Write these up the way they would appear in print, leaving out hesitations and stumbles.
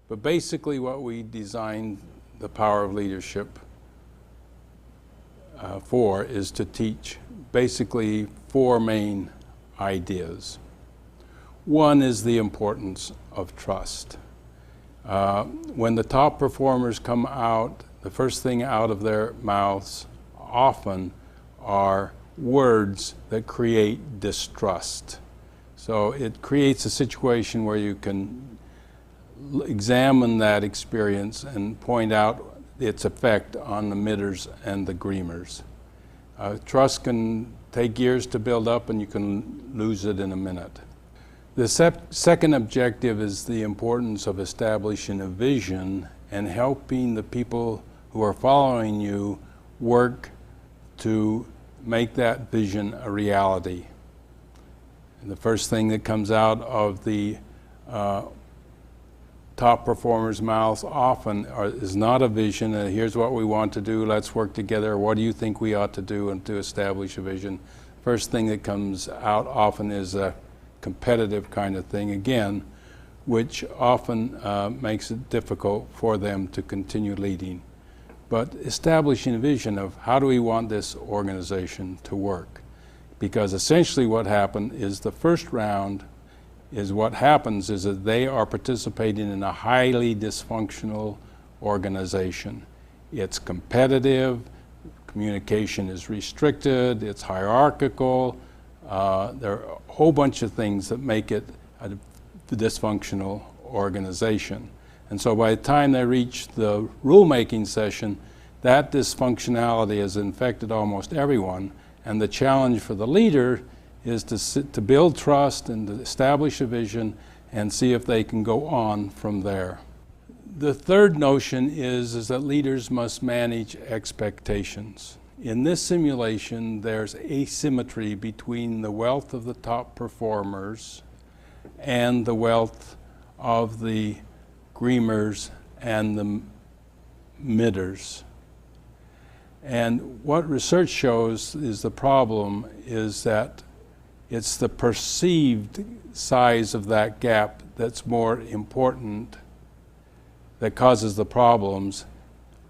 But basically what we designed the power of leadership for is to teach basically four main ideas. One is the importance of trust. When the top performers come out, the first thing out of their mouths often are words that create distrust. So it creates a situation where you can examine that experience and point out its effect on the midders and the greamers. Trust can take years to build up, and you can lose it in a minute. The second objective is the importance of establishing a vision and helping the people who are following you work to make that vision a reality. And the first thing that comes out of the top performers' mouths often is not a vision, here's what we want to do, let's work together, what do you think we ought to do, and to establish a vision. First thing that comes out often is a competitive kind of thing, again, which often makes it difficult for them to continue leading. But establishing a vision of how do we want this organization to work. Because essentially what happened is the first round is what happens is that they are participating in a highly dysfunctional organization. It's competitive, communication is restricted, it's hierarchical, there are a whole bunch of things that make it a dysfunctional organization. And so by the time they reach the rulemaking session, that dysfunctionality has infected almost everyone, and the challenge for the leader is to build trust and to establish a vision and see if they can go on from there. The third notion is that leaders must manage expectations. In this simulation, there's asymmetry between the wealth of the top performers and the wealth of the greamers and the midders. And what research shows is the problem is that it's the perceived size of that gap that's more important, that causes the problems,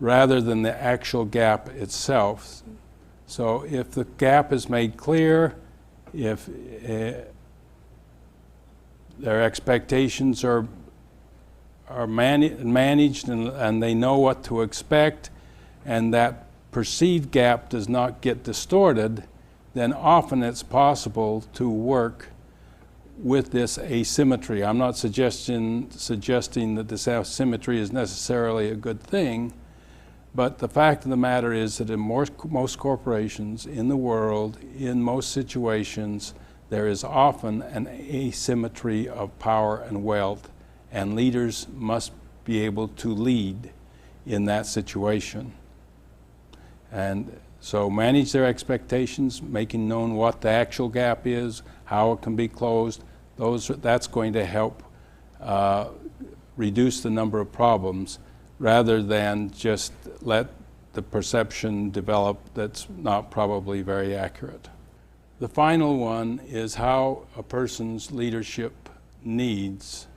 rather than the actual gap itself. So if the gap is made clear, if their expectations are managed and they know what to expect, and that perceived gap does not get distorted, then often it's possible to work with this asymmetry. I'm not suggesting that this asymmetry is necessarily a good thing, but the fact of the matter is that in most corporations in the world, in most situations, there is often an asymmetry of power and wealth, and leaders must be able to lead in that situation. And so manage their expectations, making known what the actual gap is, how it can be closed. That's going to help reduce the number of problems, rather than just let the perception develop that's not probably very accurate. The final one is how a person's leadership needs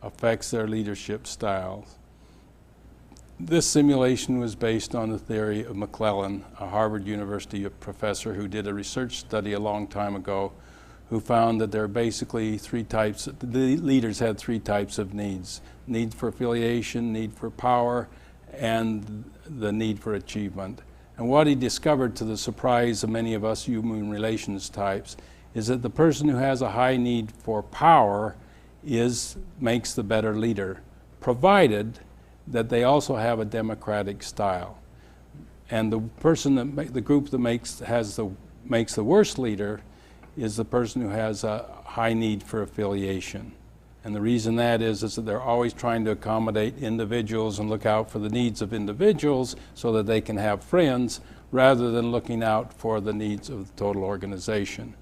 affects their leadership styles. This simulation was based on the theory of McClellan, a Harvard University professor who did a research study a long time ago, who found that there are basically three types, the leaders had three types of needs: need for affiliation, need for power, and the need for achievement. And what he discovered, to the surprise of many of us human relations types, is that the person who has a high need for power makes the better leader, provided that they also have a democratic style. And the person the group that makes the worst leader is the person who has a high need for affiliation. And the reason that is that they're always trying to accommodate individuals and look out for the needs of individuals so that they can have friends, rather than looking out for the needs of the total organization.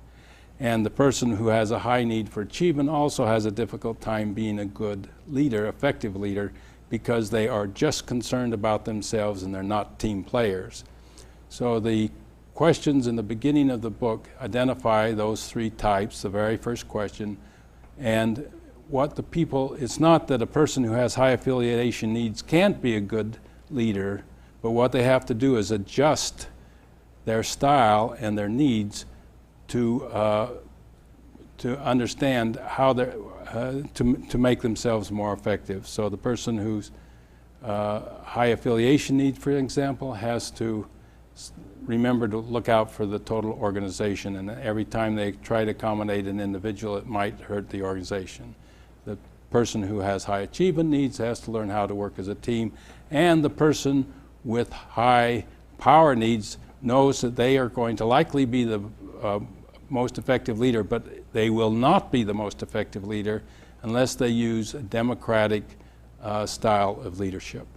And the person who has a high need for achievement also has a difficult time being a good leader, effective leader, because they are just concerned about themselves and they're not team players. So the questions in the beginning of the book identify those three types, the very first question, and what the people, it's not that a person who has high affiliation needs can't be a good leader, but what they have to do is adjust their style and their needs to understand how they're, to make themselves more effective. So the person who's high affiliation need, for example, has to remember to look out for the total organization, and every time they try to accommodate an individual, it might hurt the organization. The person who has high achievement needs has to learn how to work as a team, and the person with high power needs knows that they are going to likely be the most effective leader, but they will not be the most effective leader unless they use a democratic style of leadership.